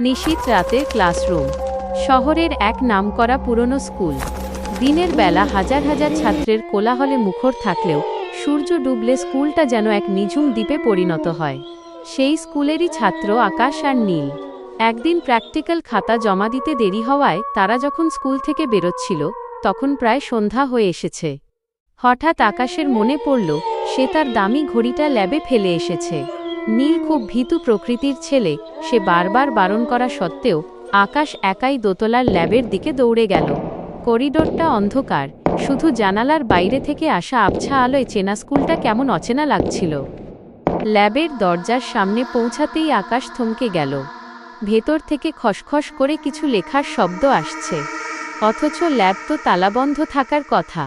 নিশীথ রাতের ক্লাসরুম। শহরের এক নামকরা পুরনো স্কুল। দিনের বেলা হাজার হাজার ছাত্রের কোলাহলে মুখর থাকলেও সূর্য ডুবলে স্কুলটা যেন এক নিঝুম দ্বীপে পরিণত হয়। সেই স্কুলেরই ছাত্র আকাশ আর নীল। একদিন প্র্যাকটিক্যাল খাতা জমা দিতে দেরি হওয়ায় তারা যখন স্কুল থেকে বেরোচ্ছিল তখন প্রায় সন্ধ্যা হয়ে এসেছে। হঠাৎ আকাশের মনে পড়ল সে তার দামি ঘড়িটা ল্যাবে ফেলে এসেছে। নীল খুব ভীতু প্রকৃতির ছেলে, সে বারবার বারণ করা সত্ত্বেও আকাশ একাই দোতলার ল্যাবের দিকে দৌড়ে গেল। করিডোরটা অন্ধকার, শুধু জানালার বাইরে থেকে আসা আবছা আলোয় চেনা স্কুলটা কেমন অচেনা লাগছিল। ল্যাবের দরজার সামনে পৌঁছাতেই আকাশ থমকে গেল। ভেতর থেকে খসখস করে কিছু লেখার শব্দ আসছে, অথচ ল্যাব তো তালাবন্ধ থাকার কথা।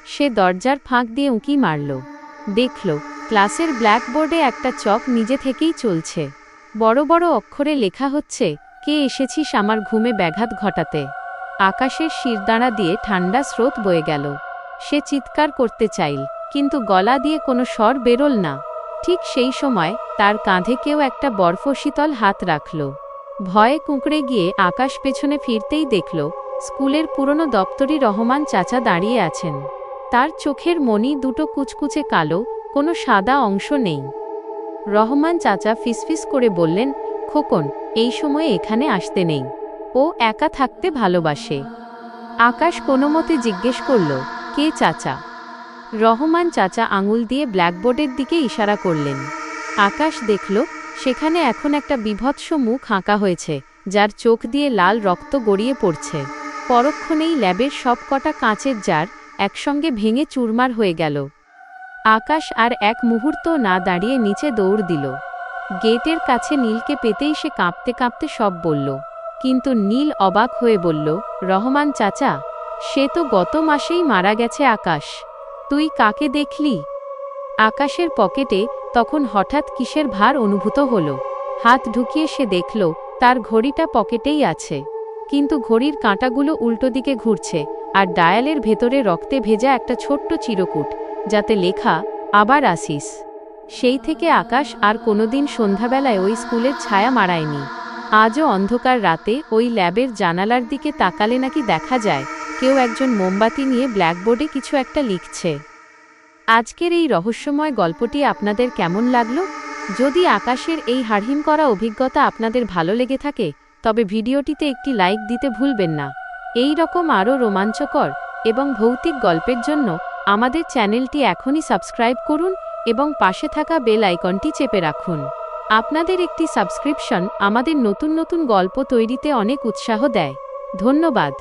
সে দরজার ফাঁক দিয়ে উঁকি মারল, দেখল ক্লাসের ব্ল্যাকবোর্ডে একটা চক নিজে থেকেই চলছে। বড় বড় অক্ষরে লেখা হচ্ছে, কে এসেছিস আমার ঘুমে ব্যাঘাত ঘটাতে। আকাশের শিরদাঁড়া দিয়ে ঠান্ডা স্রোত বয়ে গেল। সে চিৎকার করতে চাইল, কিন্তু গলা দিয়ে কোনো স্বর বেরোল না। ঠিক সেই সময় তার কাঁধে কেউ একটা বরফশীতল হাত রাখল। ভয়ে কুঁকড়ে গিয়ে আকাশ পেছনে ফিরতেই দেখল স্কুলের পুরনো দপ্তরি রহমান চাচা দাঁড়িয়ে আছেন। তার চোখের মণি দুটো কুচকুচে কালো, কোনো সাদা অংশ নেই। রহমান চাচা ফিসফিস করে বললেন, খোকন, এই সময়ে এখানে আসতে নেই, ও একা থাকতে ভালোবাসে। আকাশ কোনোমতে জিজ্ঞেস করল, কে চাচা? রহমান চাচা আঙুল দিয়ে ব্ল্যাকবোর্ডের দিকে ইশারা করলেন। আকাশ দেখল সেখানে এখন একটা বিভৎস মুখ আঁকা হয়েছে, যার চোখ দিয়ে লাল রক্ত গড়িয়ে পড়ছে। পরক্ষণেই ল্যাবের সব কটা কাঁচের জার একসঙ্গে ভেঙে চুরমার হয়ে গেল। আকাশ আর এক মুহূর্ত না দাঁড়িয়ে নিচে দৌড় দিল। গেটের কাছে নীলকে পেতেই সে কাঁপতে কাঁপতে সব বলল। কিন্তু নীল অবাক হয়ে বলল, রহমান চাচা, সে তো গত মাসেই মারা গেছে। আকাশ, তুই কাকে দেখলি? আকাশের পকেটে তখন হঠাৎ কিসের ভার অনুভূত হল। হাত ঢুকিয়ে সে দেখল তার ঘড়িটা পকেটেই আছে, কিন্তু ঘড়ির কাঁটাগুলো উল্টো দিকে ঘুরছে, আর ডায়ালের ভেতরে রক্তে ভেজা একটা ছোট্ট চিরকুট, যাতে লেখা, আবার আসিস। সেই থেকে আকাশ আর কোনোদিন সন্ধ্যাবেলায় ওই স্কুলের ছায়া মাড়ায়নি। আজও অন্ধকার রাতে ওই ল্যাবের জানালার দিকে তাকালে নাকি দেখা যায় কেউ একজন মোমবাতি নিয়ে ব্ল্যাকবোর্ডে কিছু একটা লিখছে। আজকের এই রহস্যময় গল্পটি আপনাদের কেমন লাগলো? যদি আকাশের এই হাড়হিম করা অভিজ্ঞতা আপনাদের ভালো লেগে থাকে তবে ভিডিওটিতে একটি লাইক দিতে ভুলবেন না। এই রকম আরও রোমাঞ্চকর এবং ভৌতিক গল্পের জন্য আমাদের চ্যানেলটি এখনই সাবস্ক্রাইব করুন এবং পাশে থাকা বেল আইকনটি চেপে রাখুন। আপনাদের একটি সাবস্ক্রিপশন আমাদের নতুন নতুন গল্প তৈরিতে অনেক উৎসাহ দেয়। ধন্যবাদ।